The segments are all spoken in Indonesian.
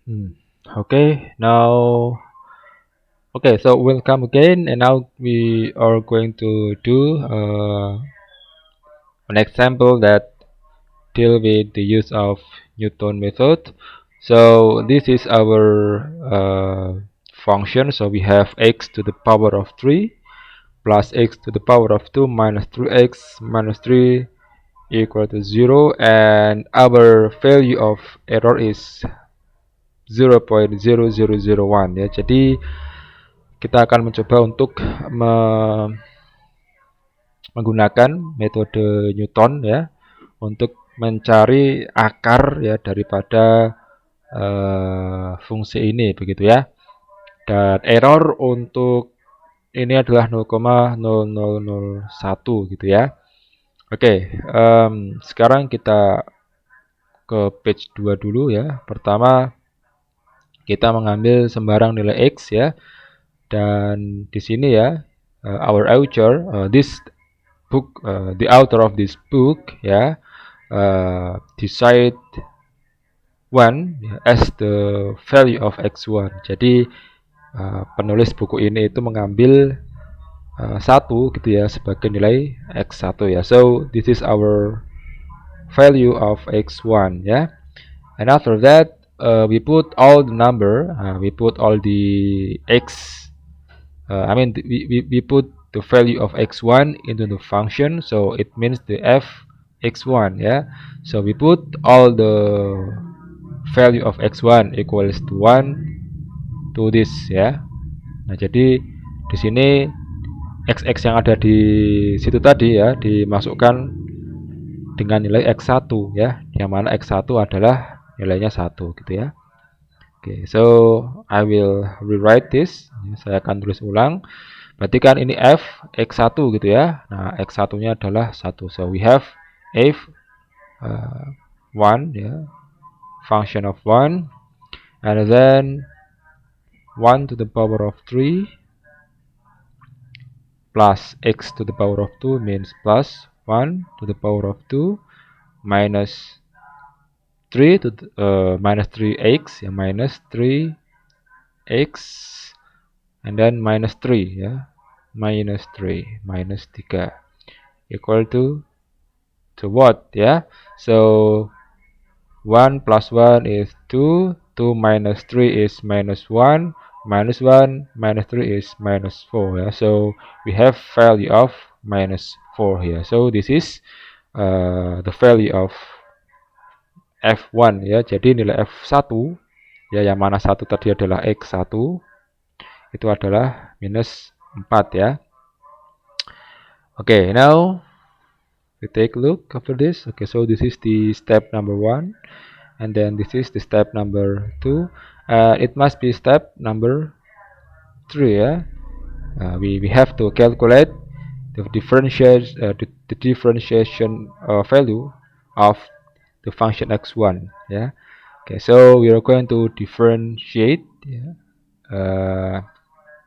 Okay, now, okay, so welcome again, and now we are going to do an example that deal with the use of Newton method. So this is our function. So we have x to the power of 3 plus x to the power of 2 minus 3x minus 3 equal to 0, and our value of error is 0.0001 ya. Jadi kita akan mencoba untuk menggunakan metode Newton ya untuk mencari akar ya daripada fungsi ini begitu ya. Dan error untuk ini adalah 0,0001 gitu ya. Oke, sekarang kita ke page 2 dulu ya. Pertama kita mengambil sembarang nilai x ya. Dan di sini ya, our author, this book, the author of this book ya, decide 1 as the value of x1. Jadi penulis buku ini itu mengambil 1 gitu ya sebagai nilai x1 ya. So this is our value of x1 ya. And after that we put all the number, we put all the x, we put the value of x1 into the function, so it means the f x1 ya. So we put all the value of x1 equals to 1 to this ya. Nah, jadi di sini x yang ada di situ tadi ya dimasukkan dengan nilai x1 ya, yang mana x1 adalah nilainya 1 gitu ya. Oke, so I will rewrite this. Saya akan tulis ulang. Berarti kan ini f x1 gitu ya. Nah, x1-nya adalah 1. So we have f 1 ya, function of 1, and then 1 to the power of 3 plus x to the power of 2 means plus 1 to the power of 2 minus 3 to the, minus 3x ya, minus 3x, and then minus 3 ya, minus 3 minus 3 equal to what ya. So 1 plus 1 is 2, 2 minus 3 is minus 1, minus 1 minus 3 is minus 4 ya. So we have value of minus 4 here. So this is the value of f1 ya. Jadi nilai f1 ya, yang mana 1 tadi adalah x1, itu adalah minus 4 ya. Okay, now we take a look after this. Okay, so this is the step number 1, and then this is the step number 2. It must be step number 3 ya. We have to calculate the differentiation value of the function x1 ya. Okay, so we are going to differentiate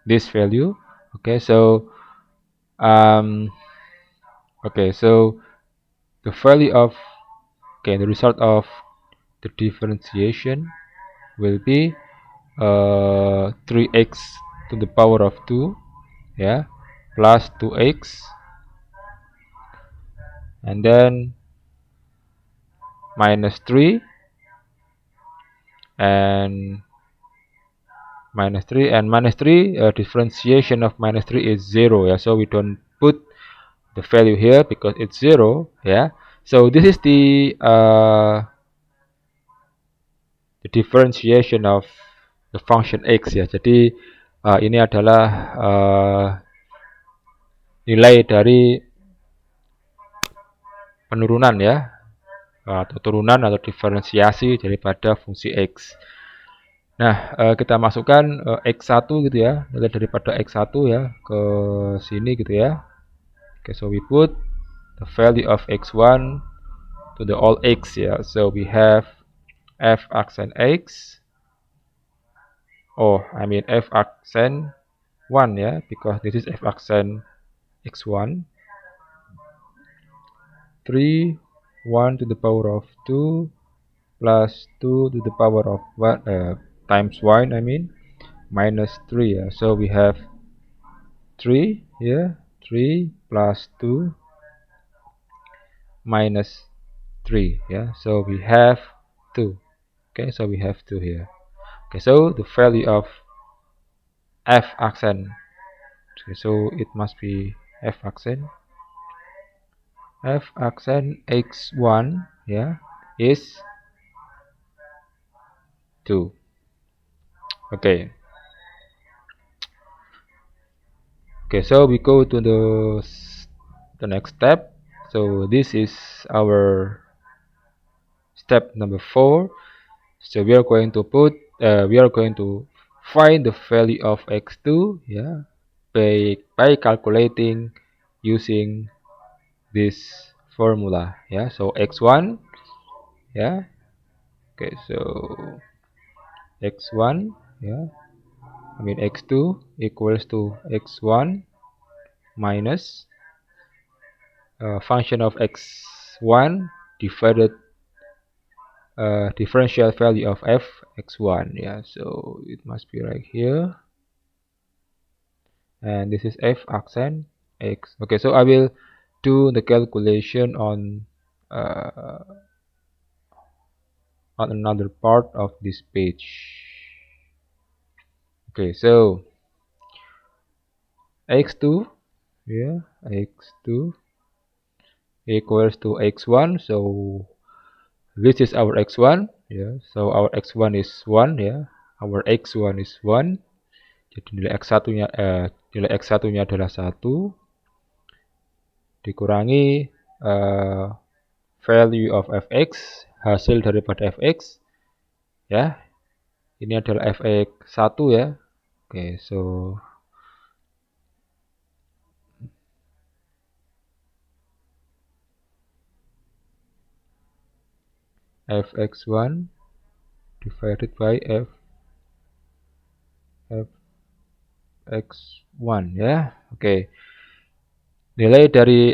this value. Okay, so the value of, the result of the differentiation will be 3x to the power of 2 ya, plus 2x, and then minus 3 and minus 3 and minus 3, differentiation of minus 3 is 0 ya. So we don't put the value here because it's 0 ya. So this is the differentiation of the function x ya. Jadi ini adalah nilai dari penurunan ya, atau turunan atau diferensiasi daripada fungsi x. Nah, kita masukkan x1 gitu ya, nilai daripada x1 ya ke sini gitu ya. Okay, so we put the value of x1 to the all x ya. So we have f accent x, f accent 1 ya, because this is f accent x1. 3, 1 to the power of 2 plus 2 to the power of 1, times 1, I mean, minus 3. Yeah. So we have 3 here, 3 plus 2 minus 3. Yeah. So we have 2. Okay, so we have 2 here. Okay, so the value of f accent. Okay, so it must be f accent x1, yeah, is 2. Okay. Okay, so we go to the next step. So this is our step number 4. So we are going to find the value of x2, yeah, by calculating using this formula, yeah. So x1, yeah. Okay, so x1, yeah, I mean x2 equals to x1 minus function of x1 divided differential value of f x1, yeah. So it must be right here, and this is f accent x. Okay, so I will do the calculation uh, on another part of this page. Okay, so x2, yeah, x2 equals to x1. So this is our x1, yeah. So our x1 is 1, yeah. Our x1 is 1. Jadi nilai x1-nya adalah 1 dikurangi uh, value of fx, hasil daripada fx, ya. Ini adalah fx1, ya. Oke, so fx1 divided by fx1, ya. Oke. Nilai dari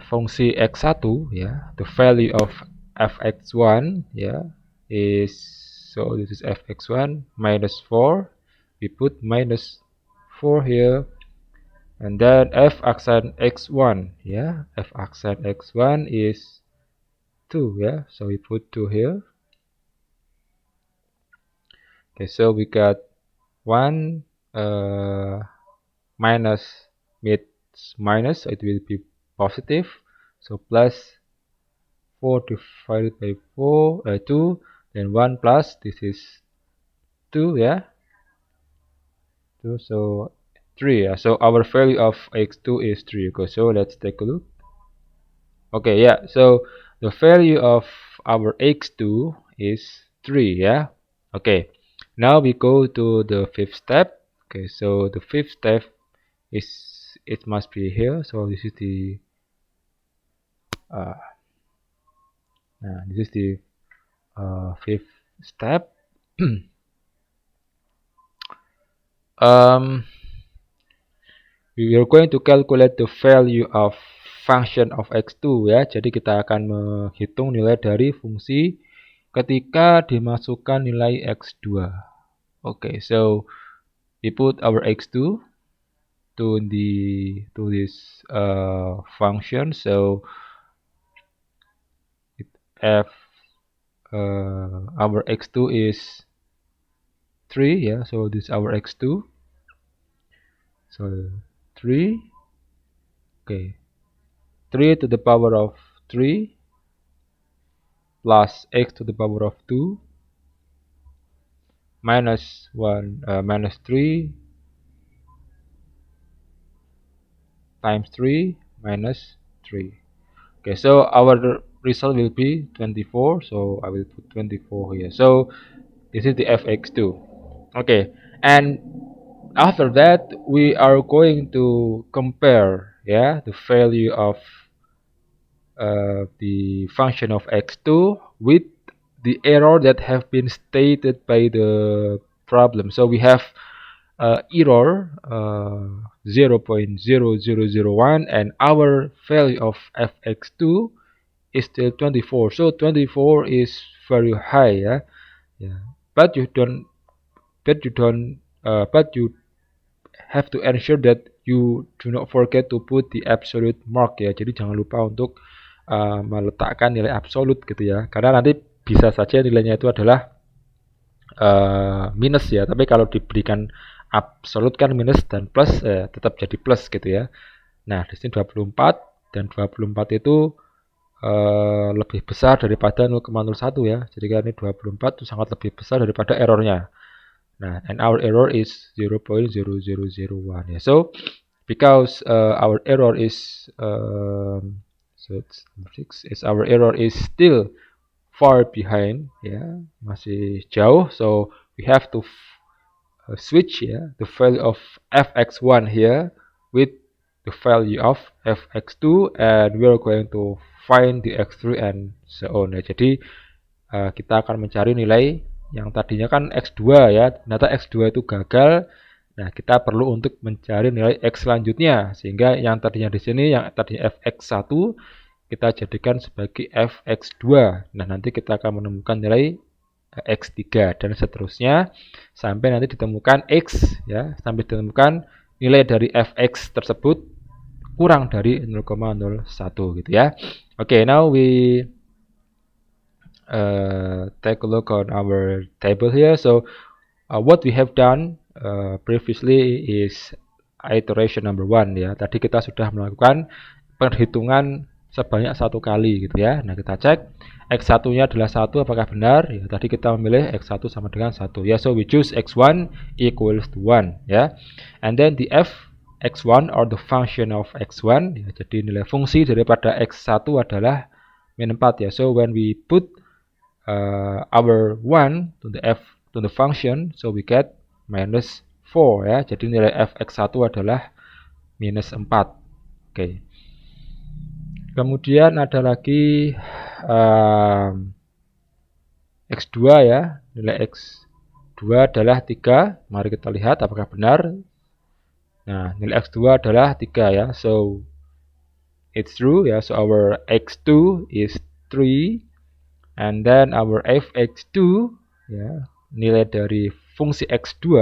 fungsi x1, ya, the value of fx1, ya, is, so this is fx1 minus 4. We put minus 4 here, and then f accent x1, yeah, f accent x1 is 2, yeah, so we put 2 here. Okay, so we got 1 minus meets minus, so it will be positive, so plus 4 divided by 2, then 1 plus, this is 2, yeah, 2, so 3, yeah. So our value of x2 is 3. Okay, so let's take a look. Okay, yeah, so the value of our x2 is 3, yeah. Okay, now we go to the fifth step. Okay, so the fifth step is, it must be here. So this is the fifth step. We are going to calculate the value of function of x2, ya. Jadi kita akan menghitung nilai dari fungsi ketika dimasukkan nilai x2. Okay, so we put our x2 to this function. So our x2 is 3, yeah. So this is our x2. So 3, okay, 3 to the power of 3 plus x to the power of 2 minus 3 times 3 minus 3. Okay, so our result will be 24. So I will put 24 here. So this is the fx2. Okay, and after that we are going to compare, yeah, the value of the function of x2 with the error that have been stated by the problem. So we have error 0.0001, and our value of fx2 is still 24. So 24 is very high, yeah. But you don't but you have to ensure that you do not forget to put the absolute mark ya. Jadi jangan lupa untuk meletakkan nilai absolut gitu ya. Karena nanti bisa saja nilainya itu adalah minus ya. Tapi kalau diberikan absolut kan minus dan plus tetap jadi plus gitu ya. Nah, di sini 24 dan 24 itu lebih besar daripada 0,01 ya. Jadi kan ini 24 itu sangat lebih besar daripada errornya. Nah, and our error is 0.0001 ya. So, because our error is our error is still far behind ya, masih jauh. So, we have to switch ya the value of fx1 here with the value of fx2 and we are going to find the x3 and so on ya. Jadi kita akan mencari nilai yang tadinya kan x2 ya, ternyata x2 itu gagal. Nah, kita perlu untuk mencari nilai x selanjutnya sehingga yang tadinya di sini yang tadinya fx1 kita jadikan sebagai fx2. Nah, nanti kita akan menemukan nilai x3 dan seterusnya sampai nanti ditemukan x ya, sampai ditemukan nilai dari fx tersebut kurang dari 0,01 gitu ya. Okay, now we take a look on our table here. So what we have done previously is iteration number 1 ya. Tadi kita sudah melakukan perhitungan sebanyak 1 kali gitu ya. Nah, kita cek x1-nya adalah 1 apakah benar? Ya, tadi kita memilih x1 sama dengan 1 ya. So we choose x1 equals to 1 ya. And then the f x1 or the function of x1 ya, jadi nilai fungsi daripada x1 adalah min 4 ya. So when we put our 1 to the function, so we get minus 4 ya. Jadi nilai fx1 adalah minus 4. Oke. Kemudian ada lagi x2 ya. Nilai x2 adalah 3. Mari kita lihat apakah benar. Nah, nilai x2 adalah 3 ya. So it's true ya. So our x2 is 3. And then our fx2 ya, nilai dari fungsi x2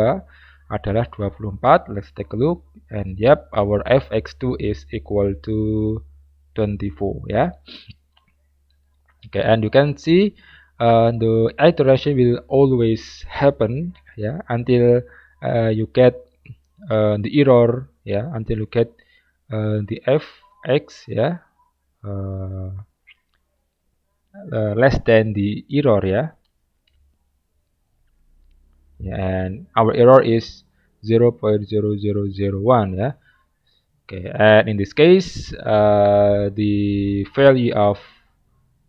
adalah 24. Let's take a look. And yep, our fx2 is equal to 24 ya. Okay, and you can see the iteration will always happen ya until you get the error ya, until you get the fx ya less than the error ya. And our error is 0.0001 ya. Okay, and in this case the value of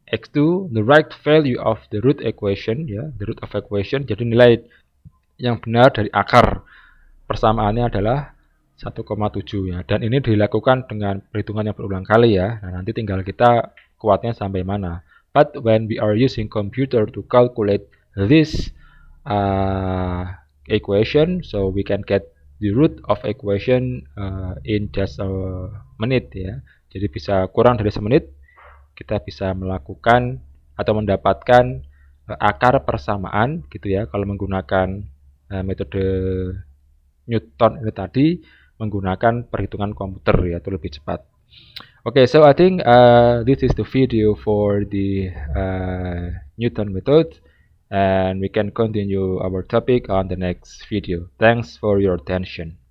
x2, the right value of the root equation ya, the root of equation, jadi nilai yang benar dari akar persamaannya adalah 1,7 ya. Dan ini dilakukan dengan perhitungan yang berulang kali ya. Nah, nanti tinggal kita kuatnya sampai mana. But when we are using computer to calculate this equation, so we can get the root of equation in just a minute ya. Jadi bisa kurang dari semenit kita bisa melakukan atau mendapatkan akar persamaan gitu ya. Kalau menggunakan metode Newton ini tadi menggunakan perhitungan komputer ya, itu lebih cepat. Okay, so I think this is the video for the Newton method, and we can continue our topic on the next video. Thanks for your attention.